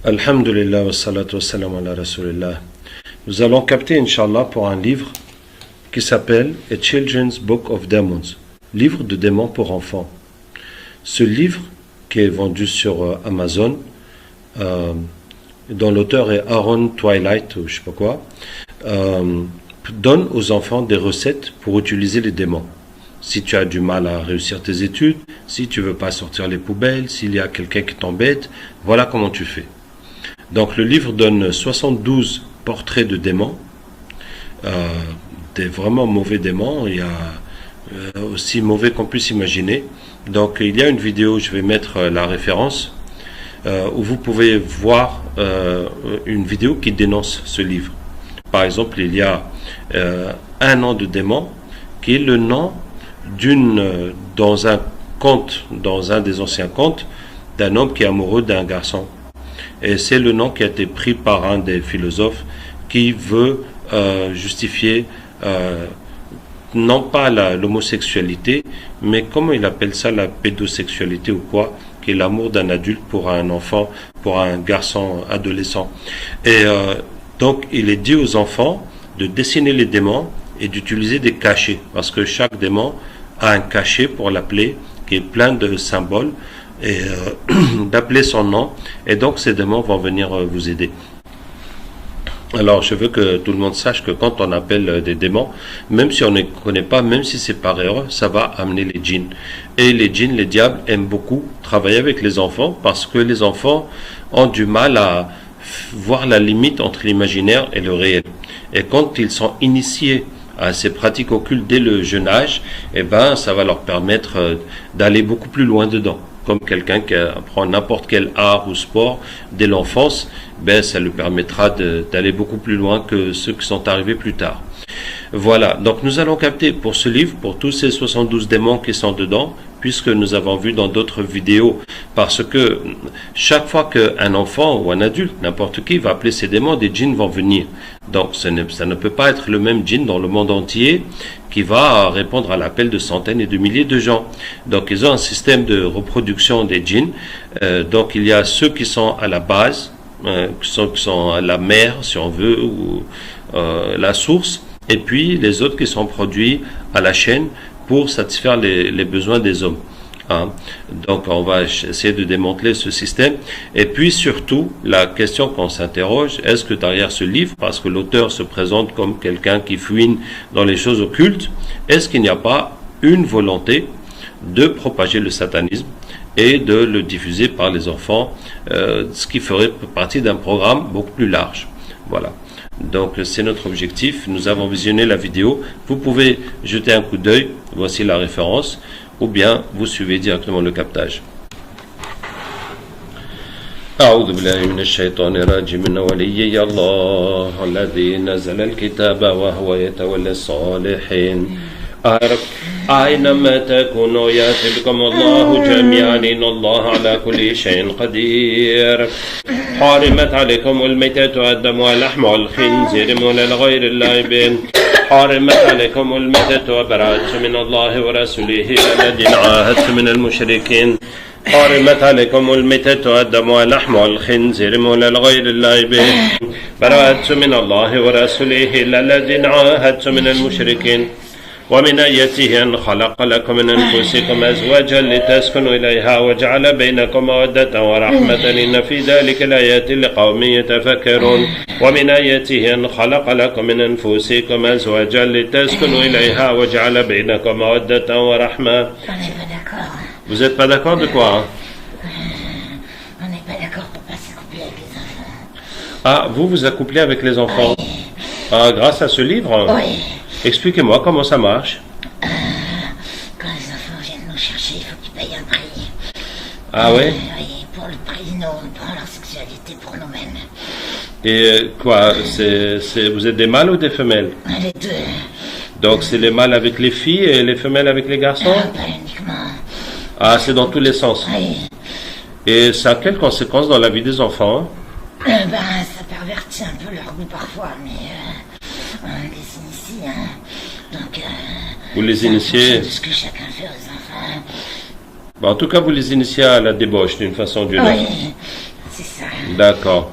Alhamdulillah wa salatu wa salam ala rasulillah. Nous allons capter, Inch'Allah, pour un livre qui s'appelle A Children's Book of Demons, livre de démons pour enfants. Ce livre, qui est vendu sur Amazon, dont l'auteur est Aaron Twilight, ou je sais pas quoi, donne aux enfants des recettes pour utiliser les démons. Si tu as du mal à réussir tes études, si tu veux pas sortir les poubelles, s'il y a quelqu'un qui t'embête, voilà comment tu fais. Donc le livre donne 72 portraits de démons, des vraiment mauvais démons, il y a aussi mauvais qu'on puisse imaginer. Donc il y a une vidéo, je vais mettre la référence, où vous pouvez voir une vidéo qui dénonce ce livre. Par exemple, il y a un nom de démon qui est le nom dans un conte, dans un des anciens contes, d'un homme qui est amoureux d'un garçon. Et c'est le nom qui a été pris par un des philosophes qui veut justifier non pas l'homosexualité, mais comment il appelle ça, la pédosexualité ou quoi, qui est l'amour d'un adulte pour un enfant, pour un garçon adolescent. Et donc il est dit aux enfants de dessiner les démons et d'utiliser des cachets, parce que chaque démon a un cachet pour l'appeler, qui est plein de symboles, et d'appeler son nom, et donc ces démons vont venir vous aider. Alors je veux que tout le monde sache que quand on appelle des démons, même si on ne connaît pas, même si c'est par erreur, ça va amener les djinns. Et les djinns, les diables aiment beaucoup travailler avec les enfants, parce que les enfants ont du mal à voir la limite entre l'imaginaire et le réel. Et quand ils sont initiés à ces pratiques occultes dès le jeune âge, eh ben, ça va leur permettre d'aller beaucoup plus loin dedans. Comme quelqu'un qui apprend n'importe quel art ou sport dès l'enfance, ben, ça lui permettra d'aller beaucoup plus loin que ceux qui sont arrivés plus tard. Voilà, donc nous allons capter pour ce livre, pour tous ces 72 démons qui sont dedans, puisque nous avons vu dans d'autres vidéos, parce que chaque fois qu'un enfant ou un adulte, n'importe qui, va appeler ces démons, des djinns vont venir. Donc ça ne peut pas être le même djinn dans le monde entier qui va répondre à l'appel de centaines et de milliers de gens. Donc ils ont un système de reproduction des djinns. Donc il y a ceux qui sont à la base, qui sont à la mère, si on veut, ou la source, et puis les autres qui sont produits à la chaîne pour satisfaire les besoins des hommes. Hein. Donc on va essayer de démanteler ce système. Et puis surtout, la question qu'on s'interroge, est-ce que derrière ce livre, parce que l'auteur se présente comme quelqu'un qui fouine dans les choses occultes, est-ce qu'il n'y a pas une volonté de propager le satanisme et de le diffuser par les enfants, ce qui ferait partie d'un programme beaucoup plus large. Voilà. Donc c'est notre objectif. Nous avons visionné la vidéo. Vous pouvez jeter un coup d'œil. Voici la référence. Ou bien vous suivez directement le captage. أعوذ بالله من الشيطان الرجيم من وليي الله الذي نزل الكتاب وهو يتولى الصالحين أينما تكونوا يأتي بكم الله جميعا إن الله على كل شيء قدير حرمت عليكم الميتة والدم واللحم والخنزير من الغير اللعب حرمت عليكم الميتة وبراءة من الله ورسوله الذين عاهدت من المشركين حرمت عليكم الميتة والدم واللحم والخنزير من الغير اللعب براءة من الله ورسوله الذين عاهدت من المشركين ومن آياته أن خلق لكم من أنفسكم أزواجا لتسكنوا إليها وجعل بينكم مودة ورحمة إن في ذلك الآيات لقوم يتفكرون ومن آياته أن خلق لكم من أنفسكم أزواجا لتسكنوا إليها وجعل بينكم مودة ورحمة. Vous n'êtes pas d'accord de quoi, hein? On n'est pas d'accord pour pas s'accoupler avec les enfants. Ah, vous accouplez avec les enfants? Oui. Ah, grâce à ce livre? Oui. Expliquez-moi comment ça marche. Quand les enfants viennent nous chercher, il faut qu'ils payent un prix. Ah ouais? Oui, pour le prix, nous, on prend leur sexualité pour nous-mêmes. Et quoi, vous êtes des mâles ou des femelles? Les deux. Donc c'est les mâles avec les filles et les femelles avec les garçons? Pas uniquement. Ah, c'est dans tous les sens. Oui. Et ça a quelles conséquences dans la vie des enfants? Ça pervertit un peu leur goût parfois, mais on les initie, hein. Donc, vous les initiez? C'est ce que chacun fait aux enfants. Bon, en tout cas, vous les initiez à la débauche d'une façon ou d'une autre. Oui, c'est ça. D'accord.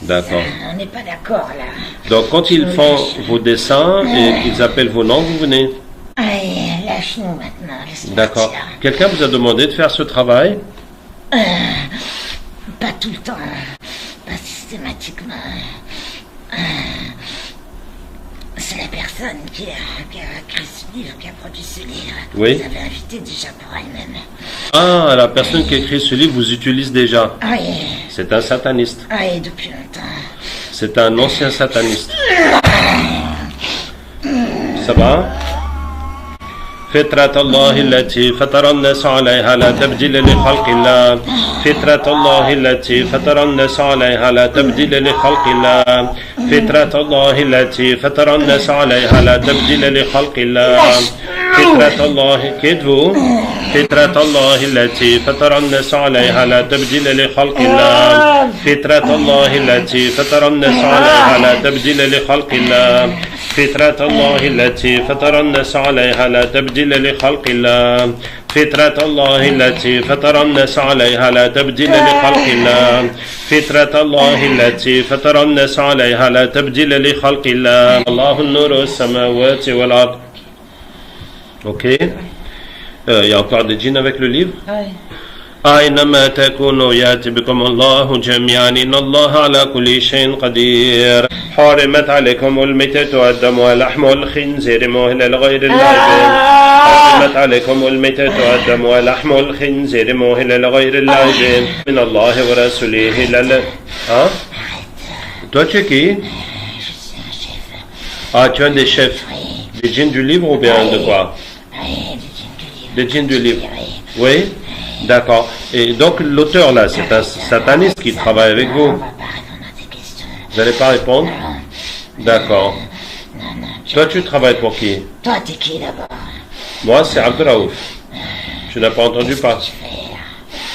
D'accord. On n'est pas d'accord là. Donc quand ils font vos dessins et qu'ils appellent vos noms, vous venez. Allez, lâche-nous maintenant. laisse-nous D'accord. partir. Quelqu'un vous a demandé de faire ce travail? Pas tout le temps, pas systématiquement. C'est la personne qui a écrit ce livre, qui a produit ce livre. Oui. Vous avez invité déjà pour elle-même. Ah, la personne qui a écrit ce livre vous utilise déjà. Oui, C'est un sataniste. oui, depuis longtemps. C'est un ancien sataniste. Ça va? فطرة الله التي فطر الناس عليها لا تبديل لخلق الله فطرة الله التي فطر الناس عليها لا تبديل لخلق الله فطرة الله التي فطر الناس عليها لا تبديل لخلق الله فطرة الله كذبوا فطرة الله التي فطر الناس عليها لا تبديل لخلق الله فطرة الله التي فطر الناس عليها لا تبديل لخلق الله فطرة الله التي فطر الناس عليها لا تبديل لخلق الله فطرة الله التي فطر الناس عليها لا تبديل لخلق الله فطرة الله التي فطر الناس عليها لا تبديل لخلق الله الله النور السماوات والأرض. Ok. Il y a encore des djinns avec le livre. Oui. أينما تكونوا يأتي بكم الله جميعا إن الله على كل شيء قدير حرمت عليكم الميتة والدم ولحم الخنزير مهلا لغير الله حرمت عليكم الميتة والدم ولحم الخنزير مهلا لغير الله من الله ورسوله Hein? Toi tu es qui? Je suis un chef. Ah, tu es un des chefs. Des djinns du livre ou bien de quoi? Oui, du djinn du livre. Des djinns du livre. Oui. Oui? D'accord. Et donc l'auteur là, c'est un sataniste qui travaille avec On vous. va pas répondre à tes questions. Vous n'allez pas répondre? D'accord. Non, non. Toi, tu travailles pour qui? Toi, t'es qui d'abord? Moi, c'est Abdelraouf. Tu n'as pas entendu parler? Tu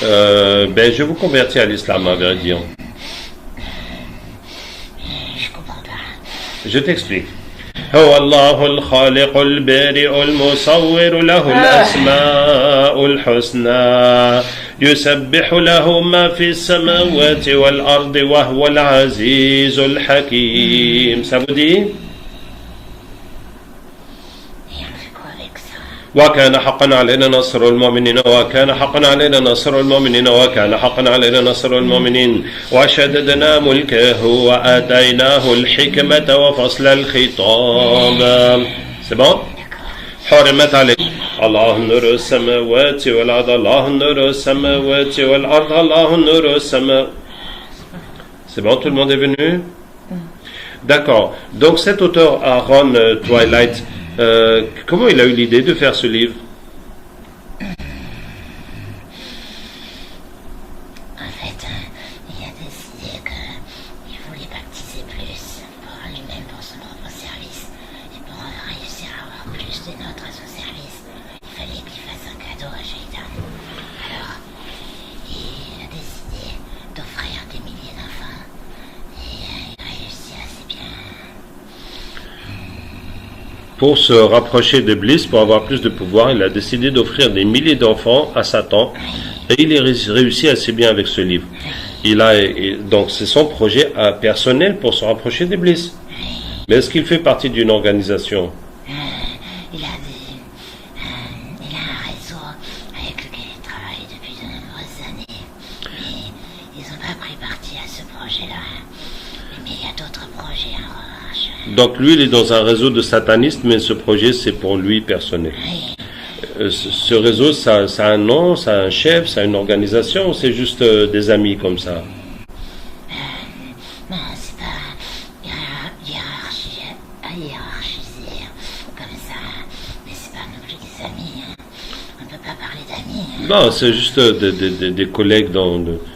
fais là. Ben, je vous convertis à l'islam, à vrai dire. Je comprends pas. Je t'explique. هو الله الخالق البارئ المصور له الأسماء الحسنى يسبح له ما في السماوات والأرض وهو العزيز الحكيم. Ça vous dit? Et on fait quoi avec ça? وكان حقا علينا نصر المؤمنين وكان حقا علينا نصر المؤمنين وكان حقا علينا نصر المؤمنين وشددنا ملكه وآتيناه الحكمة وفصل الخطاب. C'est bon? حرمت عليك الله نور السماوات والأرض الله نور السماوات والأرض الله نور السماوات. C'est bon, tout le monde est venu? D'accord. Donc cet auteur Aaron Twilight, comment il a eu l'idée de faire ce livre? En fait, il a décidé qu'il voulait baptiser plus pour lui-même, pour son propre service. Et pour réussir à avoir plus de nôtres à son service, il fallait qu'il fasse un cadeau à Shaitan. Alors, il a décidé d'offrir des milliers d'enfants. Et il réussit assez bien. Pour se rapprocher d'Iblis, pour avoir plus de pouvoir, il a décidé d'offrir des milliers d'enfants à Satan. Et il est réussi assez bien avec ce livre. Donc c'est son projet personnel pour se rapprocher d'Iblis. Mais est-ce qu'il fait partie d'une organisation? Il a un réseau avec lequel il travaille depuis de nombreuses années. Mais ils n'ont pas pris parti à ce projet-là. Mais il y a d'autres projets en revanche. Donc lui, il est dans un réseau de satanistes, mais ce projet, c'est pour lui personnel. Oui. Ce réseau, ça a un nom, ça a un chef, ça a une organisation, ou c'est juste des amis comme ça? Non, c'est pas hiérarchisé comme ça. Mais c'est pas non plus des amis. On ne peut pas parler d'amis. Non, c'est juste des collègues,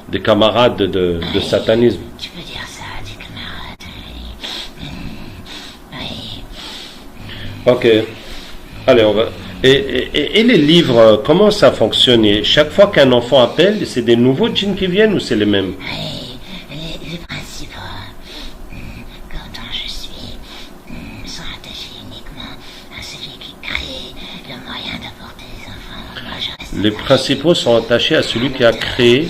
des camarades de satanisme. Tu peux dire ça, des camarades. Oui. Ok. Allez, on va... Et les livres, comment ça fonctionne? Et chaque fois qu'un enfant appelle, c'est des nouveaux djinns qui viennent ou c'est les mêmes? Oui, les principaux, dont je suis, sont attachés uniquement à celui qui crée le moyen d'apporter les enfants. Moi, je reste Les principaux sont attachés à celui qui a créé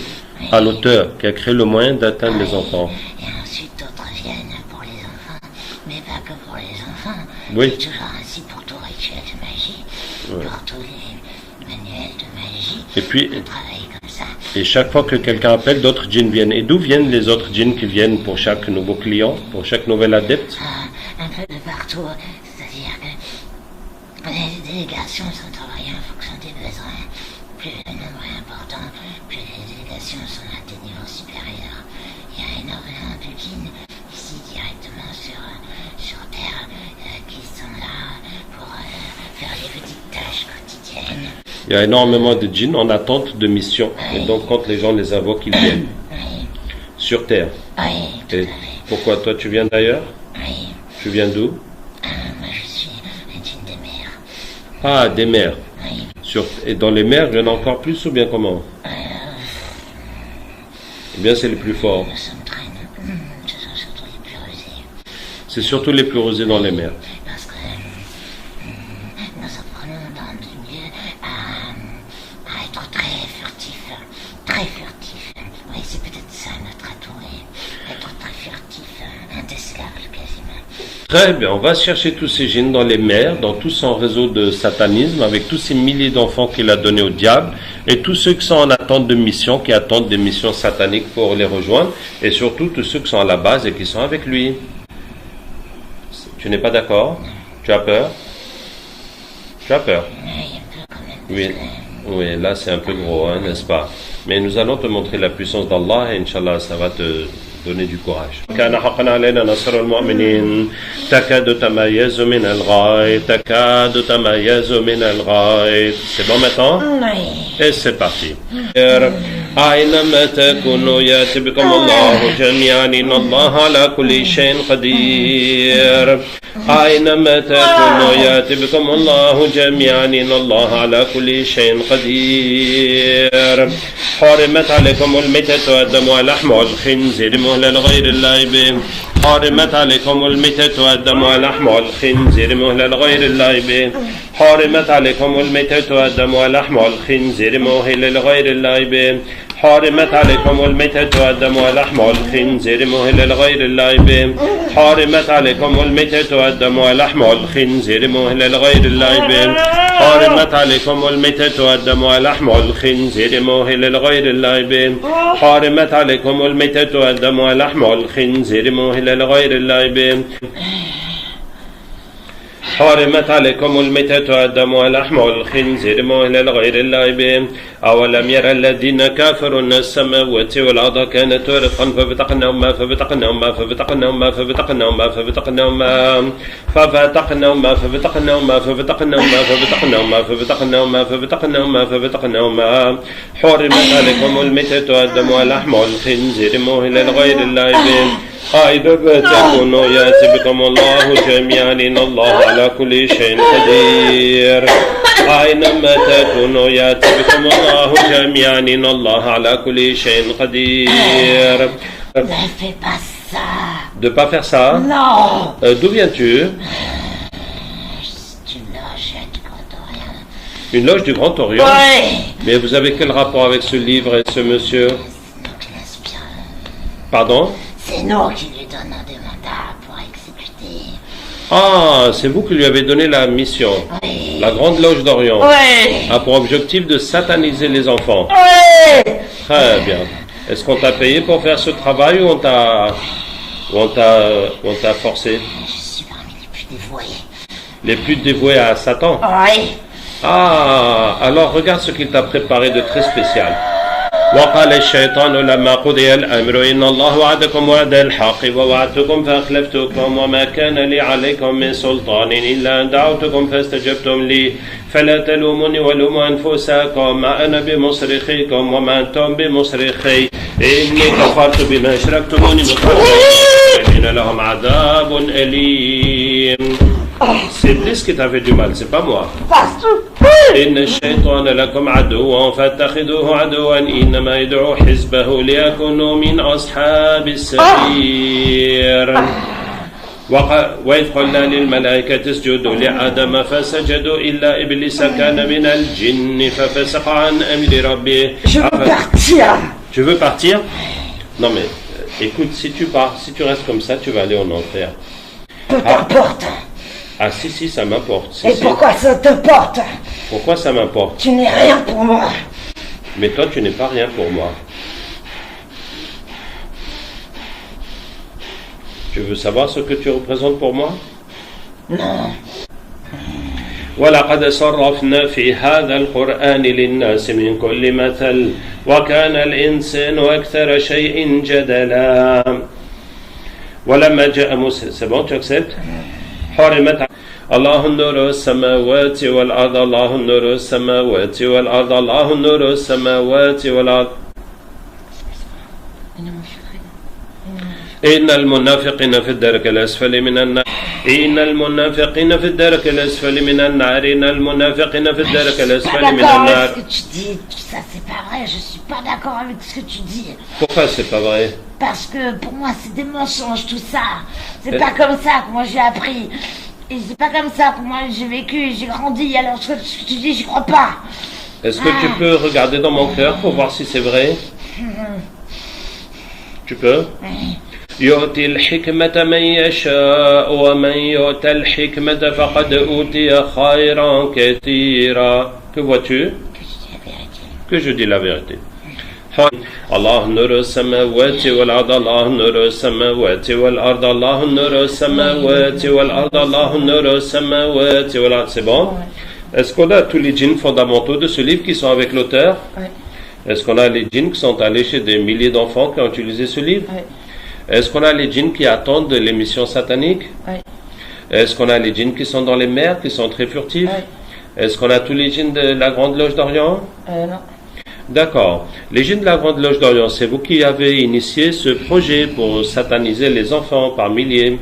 à l'auteur qui a créé le moyen d'atteindre les enfants. Et ensuite, d'autres viennent pour les enfants, mais pas que pour les enfants. Oui. C'est toujours ainsi pour tout rituel de magie, pour tous les manuels de magie. Et puis, On travaille comme ça. et chaque fois que quelqu'un appelle, d'autres djinns viennent. Et d'où viennent les autres djinns qui viennent pour chaque nouveau client, pour chaque nouvel adepte? Un peu de partout, c'est-à-dire que les délégations sont envoyées en fonction des besoins. Plus le nombre est important, plus les délégations sont à des niveaux supérieurs. Il y a énormément de djinns ici directement sur Terre qui sont là pour faire les petites tâches quotidiennes. Il y a énormément de djinns en attente de mission. Et donc, quand les gens les invoquent, ils viennent. Oui, Sur Terre. oui, tout à Et fait. pourquoi toi, tu viens d'ailleurs? Oui, Tu viens d'où? moi je suis un djinn des mers. Ah, des mers. Oui, Et dans les mers, il y en a encore plus ou bien comment? Eh bien, c'est les plus forts. nous sommes très ce sont surtout les plus rusés. C'est surtout les plus rusés dans les mers. Parce que nous apprenons dans du mieux à être très furtif. Très furtif. Oui, c'est peut-être ça notre atout. Être très furtif, indécelable quasiment. Très bien, on va chercher tous ces djinns dans les mers, dans tout son réseau de satanisme, avec tous ces milliers d'enfants qu'il a donnés au diable, et tous ceux qui sont en attente de mission, qui attendent des missions sataniques pour les rejoindre, et surtout tous ceux qui sont à la base et qui sont avec lui. Tu n'es pas d'accord? Tu as peur? Tu as peur? Oui, un peu quand même. Oui, oui, là c'est un peu gros, hein, n'est-ce pas? Mais nous allons te montrer la puissance d'Allah et Inch'Allah ça va te donner du courage. كان حقا علينا نصر المؤمنين تكاد تميز من الغائب تكاد تميز من الغائب. C'est bon maintenant? Oui. Et c'est parti. أينما تكونوا يأتي بكم الله جميعا إن الله على كل شيء قدير. أينما تكونوا يأتي بكم الله جميعا إن الله على كل شيء قدير. حرمت عليكم الميتة والدم ولحم الخنزير مهلا لغير الله به. حرمت عليكم الميتة والدم ولحم الخنزير مهلا لغير الله به. حرمت عليكم الميتة والدم ولحم الخنزير مهلا لغير الله به. حرمت عليكم الميتة والدم ولحم الخنزير مهلا لغير الله به. حرمت عليكم الميتة والدم ولحم الخنزير مهلا لغير الله به. حرمت عليكم الميتة والدم ولحم الخنزير مهلا لغير الله به. حرمت عليكم الميتة والدم ولحم الخنزير مهلا لغير الله به. حرمت عليكم الميتة والدم ولحم الخنزير مهلا لغير الله به. أولم يرى الذين كفروا أن السماوات والأرض كانت رتقا ففتقناهما ففتقناهما ففتقناهما ففتقناهما ففتقناهما ففتقناهما ففتقناهما ففتقناهما ففتقناهما ففتقناهما ففتقناهما ففتقناهما. حرمت عليكم الميتة والدم ولحم الخنزير مهلا لغير الله به. أينما تكونوا يأتي بكم الله جميعا إن الله على كل شيء قدير. أينما تكونوا يأتي بكم الله جميعا إن الله على كل شيء قدير. Ne fais pas ça. De pas faire ça? Non. D'où viens-tu? C'est une loge du Grand Orient. Une loge du Grand Orient? Oui. Mais vous avez quel rapport avec ce livre et ce monsieur? Donc l'inspire. Pardon? C'est nous qui lui donnons des mandats pour exécuter. Ah, c'est vous qui lui avez donné la mission. Oui. La Grande Loge d'Orient Oui. a pour objectif de sataniser les enfants. Oui. Très bien. Est-ce qu'on t'a payé pour faire ce travail ou on t'a forcé? Je suis parmi les plus dévoués. Les plus dévoués à Satan? Oui. Ah, alors regarde ce qu'il t'a préparé de très spécial. وقال الشيطان لما قضي الأمر إن الله وعدكم وعد الحق ووعدتكم فأخلفتكم وما كان لي عليكم من سلطان إلا أن دعوتكم فاستجبتم لي فلا تلوموني ولوموا أنفسكم ما أنا بمصرخكم وما أنتم بمصرخي إني كفرت بما أشركتموني من قبل إن لهم عذاب أليم. C'est Iblis qui t'a fait du mal, c'est pas moi. إن الشيطان لكم عدو فاتخذوه عدوا إنما يدعو حزبه ليكونوا من أصحاب السعير. وإذ قلنا للملائكة اسجدوا لآدم فسجدوا إلا إبليس كان من الجن ففسق عن أمر ربه. Tu veux partir? Non mais, écoute, si tu pars, si tu restes comme ça, tu vas aller en enfer. Peu t'importe. Ah si, ça m'importe. Si, Et pourquoi ça te porte? Pourquoi ça m'importe? Tu n'es rien pour moi. Mais toi, tu n'es pas rien pour moi. Tu veux savoir ce que tu représentes pour moi? Non. ولقد صرفنا في هذا القرآن للناس من كل مثل وكان الإنسان أكثر شيء جدلا ولما جاء موسى. C'est bon, tu acceptes? حرمت الله نور السماوات والأرض الله نور السماوات والأرض الله نور السماوات والأرض إن المنافقين في الدرك الأسفل من النار إن المنافقين في الدرك الأسفل من النار إن المنافقين في الدرك الأسفل من النار. Ce que tu dis, ça c'est pas vrai, je suis pas d'accord avec ce que tu dis. Pourquoi c'est pas vrai? Parce que pour moi c'est des mensonges tout ça. C'est pas comme ça que moi j'ai appris. Et c'est pas comme ça que moi j'ai vécu, j'ai grandi, alors ce que tu dis j'y crois pas. Est-ce que tu peux regarder dans mon cœur pour voir si c'est vrai? Tu peux? يؤتي الحكمة من يشاء ومن يؤتى الحكمة فقد أوتي خيرا كثيرا. Que vois-tu? Que je dis la vérité. الله نور السماوات والأرض الله نور السماوات والأرض الله نور السماوات والأرض الله نور السماوات والأرض. C'est bon? Est-ce qu'on a tous les djinns fondamentaux de ce livre qui sont avec l'auteur? Est-ce qu'on a les djinns qui sont allés chez des milliers d'enfants qui ont utilisé ce livre? Est-ce qu'on a les djinns qui attendent de l'émission satanique? Est-ce qu'on a les djinns qui sont dans les mers, qui sont très furtifs? Est-ce qu'on a tous les djinns de la Grande Loge d'Orient? Non. D'accord. Les djinns de la Grande Loge d'Orient, c'est vous qui avez initié ce projet pour sataniser les enfants par milliers.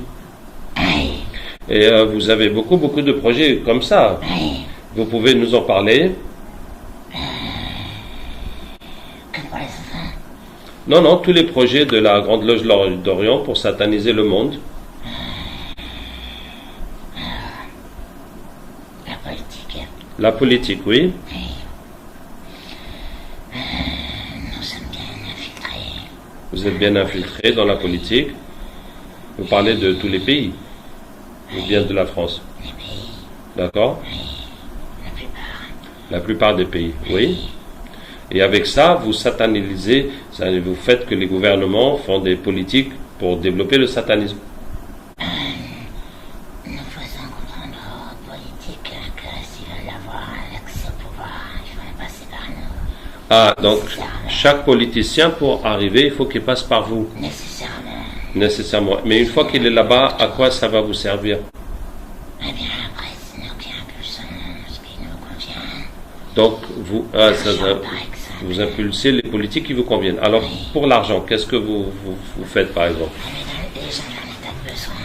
Et vous avez beaucoup de projets comme ça. Vous pouvez nous en parler? Non, tous les projets de la Grande Loge d'Orient pour sataniser le monde. La politique. La politique, oui. Nous sommes bien infiltrés. Vous êtes bien infiltré dans la politique. Vous parlez de tous les pays. Ou bien de la France. Les pays. D'accord? Oui. La plupart. La plupart des pays, oui. Et avec ça, vous satanisez, vous faites que les gouvernements font des politiques pour développer le satanisme. Nos voisins comprennent aux politiques que s'ils veulent avoir l'accès au pouvoir, il faut passer par nous. Ah, donc chaque politicien, pour arriver, il faut qu'il passe par vous. Nécessairement. Nécessairement. Mais une fois qu'il est là-bas, à quoi ça va vous servir? Eh bien, après, c'est nous qui impulsons ce qui nous convient. Donc, vous impulsez les politiques qui vous conviennent. Alors, pour l'argent, qu'est-ce que vous faites, par exemple? Les gens en état de besoin.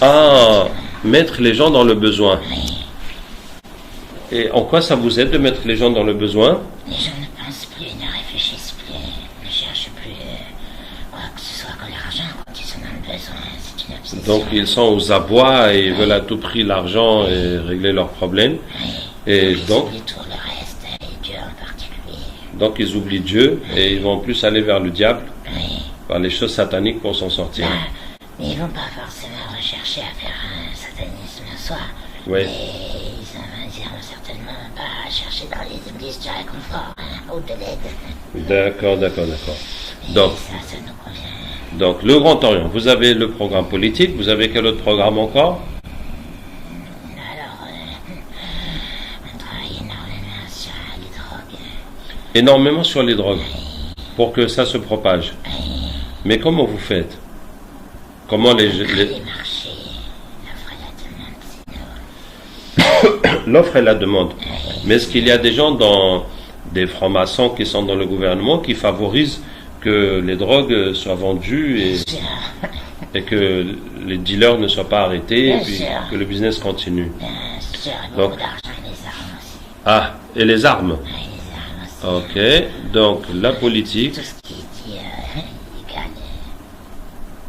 Ah, mettre les gens dans le besoin. Oui. Et en quoi ça vous aide de mettre les gens dans le besoin? Les gens ne pensent plus, ne réfléchissent plus, ne cherchent plus quoi que ce soit que l'argent quand ils sont dans le besoin. C'est une obsession. Donc, ils sont aux abois et veulent à tout prix l'argent et régler leurs problèmes. Oui. Et donc, Tout le reste, et Dieu en particulier. donc, ils oublient Dieu et ils vont plus aller vers le diable, Oui. vers les choses sataniques pour s'en sortir. Mais ils vont pas forcément rechercher à faire un satanisme en soi. Oui. Et ils iront certainement pas chercher dans les églises du réconfort ou de l'aide. D'accord. Et Donc, ça nous convient. Donc, le Grand Orient, vous avez le programme politique, vous avez quel autre programme encore? Alors, on travaille énormément sur les drogues. Énormément sur les drogues, pour que ça se propage. Mais comment vous faites? Comment les marchés, l'offre et la demande, c'est nous. l'offre et la demande. Mais est-ce qu'il y a des gens des francs-maçons qui sont dans le gouvernement qui favorisent que les drogues soient vendues et que les dealers ne soient pas arrêtés et puis que le business continue? Bien sûr, Donc, beaucoup d'argent et les armes aussi. Ah, et les armes? Oui, les armes aussi. Ok, donc la politique, Tout ce qui est dit illégal.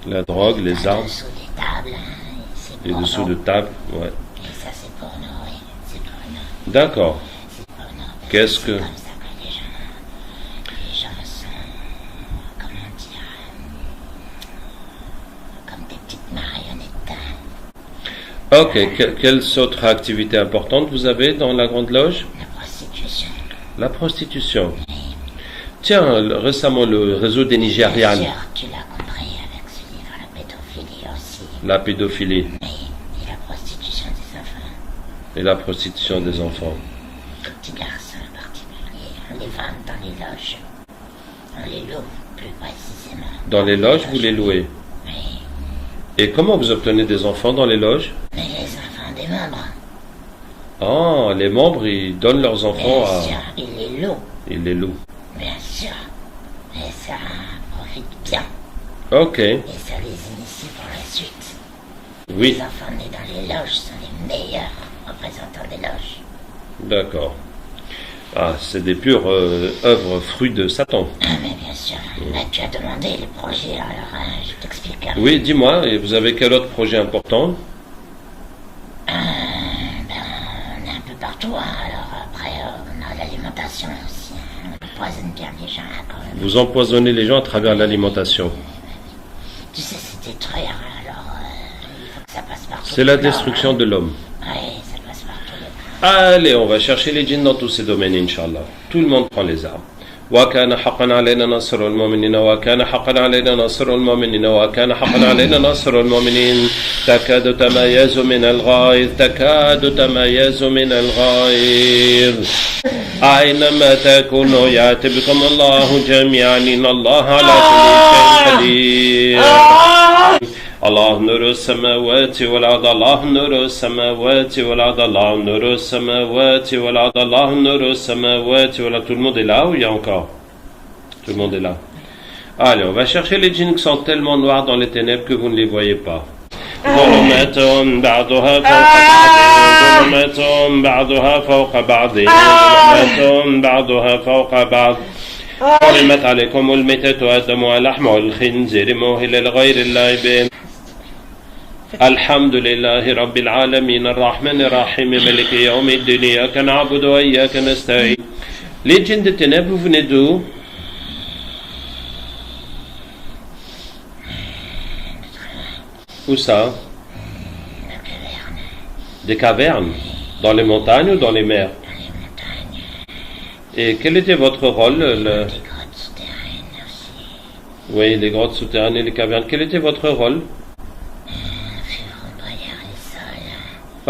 la drogue, les armes, Dessous des tables, c'est les pour dessous nous. de table, ouais. Et ça, c'est pour nous, oui. C'est pour nous. D'accord. C'est pour nous. Qu'est-ce que... C'est comme ça que les gens sont Ok, quelle autre activité importante vous avez dans la Grande Loge? La prostitution. La prostitution. Tiens, récemment, le réseau des Bien Nigérianes, sûr, tu l'as compris avec ce livre, la pédophilie aussi. la pédophilie Oui, et la prostitution des enfants. et la prostitution des enfants. Les petits garçons en particulier, on les vend dans les loges. On les loue, plus précisément. Dans les loges, vous les louez. Oui, Et comment vous obtenez des enfants dans les loges? mais les enfants des membres, Ah, les membres, ils donnent leurs enfants bien à... sûr, ils les louent, Ils les louent. bien sûr. Et ça profite bien, Ok, et ça les initie pour la suite. oui, Les enfants nés dans les loges sont les meilleurs représentants des loges. d'accord. Ah, c'est des pures œuvres fruits de Satan. Ah, mais bien sûr. Là, tu as demandé les projets, alors je t'explique. Oui, dis-moi, et vous avez quel autre projet important? On est un peu partout, hein. Alors après, on a l'alimentation aussi. On empoisonne bien les gens, hein, quand même. Vous empoisonnez les gens à travers l'alimentation. Tu sais, c'est détruire, hein. Alors il faut que ça passe partout. C'est la destruction de l'homme. Oui, ça passe partout. Allez, on va chercher les djinns dans tous ces domaines, Inch'Allah. Tout le monde prend les armes. وكان حقا علينا نصر المؤمنين وكان حقا علينا نصر المؤمنين وكان حقا علينا نصر المؤمنين تكاد تميز من الغيظ تكاد تميز من الغيظ أينما تكونوا يأتي بكم الله جميعا إن الله على كل شيء قدير الله نور السماوات والأرض الله نور السماوات والأرض الله نور السماوات والأرض الله نور السماوات والأرض. Tout le monde est là ou il y a encore? Tout le monde est là. Allez, on va chercher les djinns qui sont tellement noirs dans les ténèbres que vous ne les voyez pas. ظلمات بعضها فوق بعض ظلمات بعضها فوق بعض حرمت عليكم الميتة والدم ولحم الخنزير مهل لغير الله به الحمد لله رب العالمين الرحمن الرحيم ملك يوم الدين إياك نعبد وإياك نستعين. Les djinns de ténèbres, vous venez d'où? Où ça? Des cavernes? Dans les montagnes ou dans les mers? Et quel était votre rôle? Des grottes souterraines aussi. Oui, les grottes souterraines et les cavernes. Quel était votre rôle? On fait vombrir les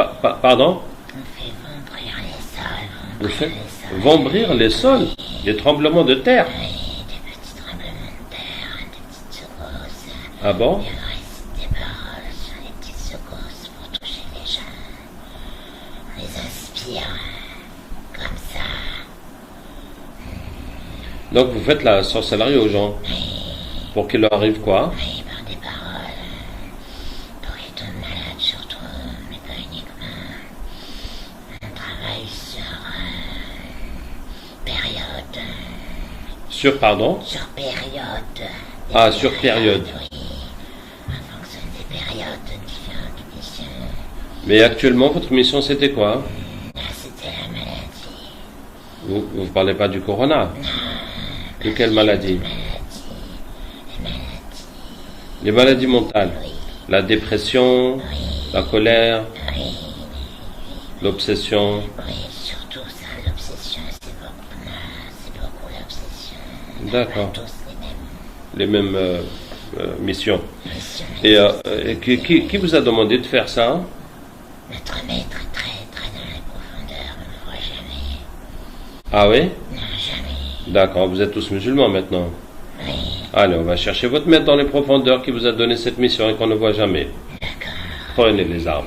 sols. Pardon? On fait vombrir les sols. Vous faites les sols. vombrir les sols, des tremblements de terre. Oui, des petits tremblements de terre, des petites secousses. Ah bon? Et on récite des paroles sur les petites secousses pour toucher les gens. On les inspire comme ça. Donc vous faites la sorcellerie aux gens pour qu'il leur arrive quoi? Oui, par des paroles. Pour qu'ils tombent malades surtout, mais pas uniquement. On travaille sur période. Sur pardon? Sur période. Ah, sur période. Oui. En fonction des périodes de différentes missions. Mais actuellement votre mission c'était quoi? Là, c'était la maladie. Vous parlez pas du corona? De quelle maladie? Les maladies mentales. La dépression, la colère, l'obsession. Oui, surtout ça, l'obsession, c'est beaucoup l'obsession. D'accord. Tous Les mêmes missions. missions. Et qui vous a demandé de faire ça? Notre maître est très, très dans les profondeurs, on ne le voit jamais. Ah oui? Non, jamais. D'accord, vous êtes tous musulmans maintenant. Oui, Allez, on va chercher votre maître dans les profondeurs qui vous a donné cette mission et qu'on ne voit jamais. d'accord. Prenez les armes.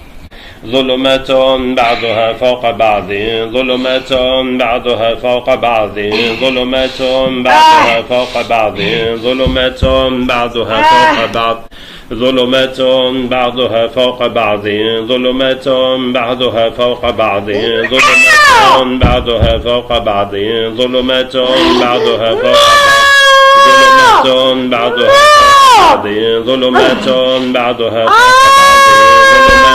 ظلمات بعضها فوق بعض ظلمات بعضها فوق بعض ظلمات بعضها فوق بعض ظلمات بعضها فوق بعض ظلمات بعضها فوق بعض ظلمات بعضها فوق بعض ظلمات بعضها فوق بعض ظلمات بعضها فوق بعض ظلمات بعضها فوق بعض ظلمات بعضها فوق بعض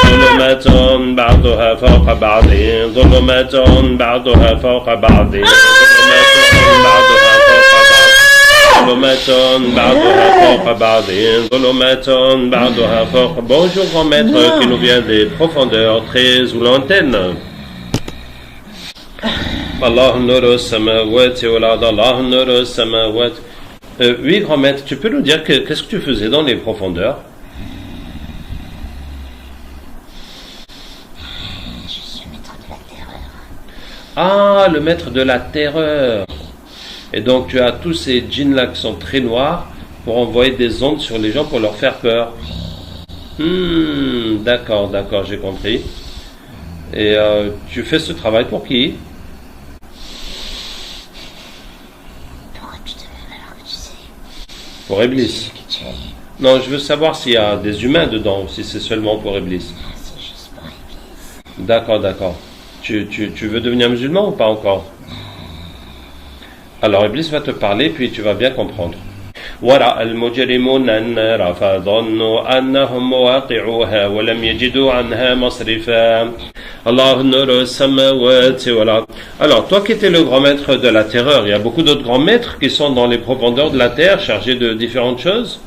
ظلمات بعضها فوق بعض ظلمات بعضها فوق بعض ظلمات بعضها فوق بعض ظلمات بعضها فوق بعض ظلمات بعضها فوق. Bonjour grand maître qui nous vient des profondeurs très lointaines. Allah nur samawati wal ard, Allah nur samawati. Oui grand maître, tu peux nous dire qu'est-ce que tu faisais dans les profondeurs? Je suis le maître de la terreur. Ah, le maître de la terreur. Et donc tu as tous ces djinns-là qui sont très noirs pour envoyer des ondes sur les gens pour leur faire peur. D'accord, j'ai compris. Et tu fais ce travail pour qui? Pourquoi tu te lèves alors que tu sais Pour Iblis. que tu es? Non, je veux savoir s'il y a des humains dedans ou si c'est seulement pour Iblis. Ah, c'est juste pour Iblis. D'accord. Tu veux devenir musulman ou pas encore? Alors Iblis va te parler puis tu vas bien comprendre. ورأى المجرمون النار فظنوا أنهم مواقعوها ولم يجدوا عنها مصرفا الله نور السماوات والأرض. Alors toi qui étais le grand maître de la terreur, il y a beaucoup d'autres grands maîtres qui sont dans les profondeurs de la terre chargés de différentes choses?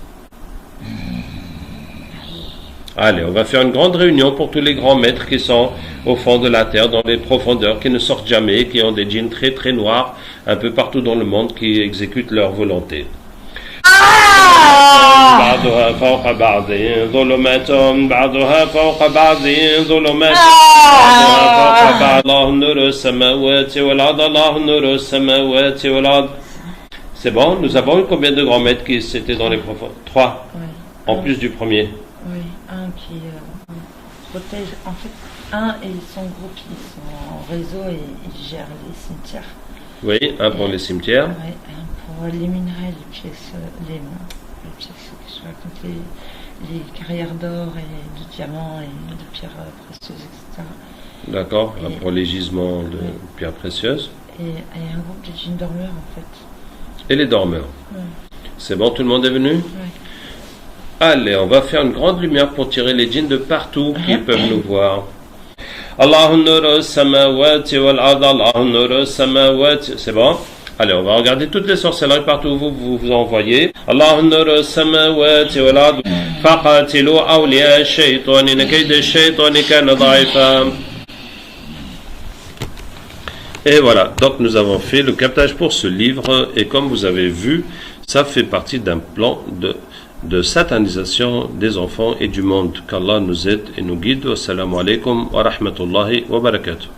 Allez, on va faire une grande réunion pour tous les grands maîtres qui sont au fond de la terre, dans les profondeurs, qui ne sortent jamais, qui ont des djinns très très noirs, un peu partout dans le monde, qui exécutent leur volonté. بعضها فوق بعض ظلمات بعضها فوق بعض ظلمات بعضها فوق بعض الله نور السماوات والأرض الله نور السماوات والأرض. C'est bon, nous avons eu combien de grands maîtres qui étaient dans les profondeurs? 3, Oui. en plus du premier. Oui, un qui protège, en fait, un et son groupe, ils sont en réseau et ils gèrent les cimetières. Oui, un pour les cimetières. Oui, un pour les minerais, les pièces que je raconte, les carrières d'or et de diamants et de pierres précieuses, etc. D'accord, Et- pour les gisements de pierres précieuses. Et un groupe de djinns dormeurs, en fait. Et les dormeurs. Oui. C'est bon, tout le monde est venu? Oui. Allez, on va faire une grande lumière pour tirer les djinns de partout qui peuvent nous voir. Allahu nuru samawati wal ard, Allahu nuru samawati. C'est bon? Allez, on va regarder toutes les sorcelleries partout où vous envoyez. Allahu nuru samawati wal ard. Faqatilu awliya ash-shaytan inna kayda ash-shaytani kana dha'ifa. Et voilà, donc nous avons fait le captage pour ce livre et comme vous avez vu, ça fait partie d'un plan de satanisation des enfants et du monde. Qu'Allah nous aide et nous guide. Assalamu alaikum wa rahmatullahi wa barakatuh.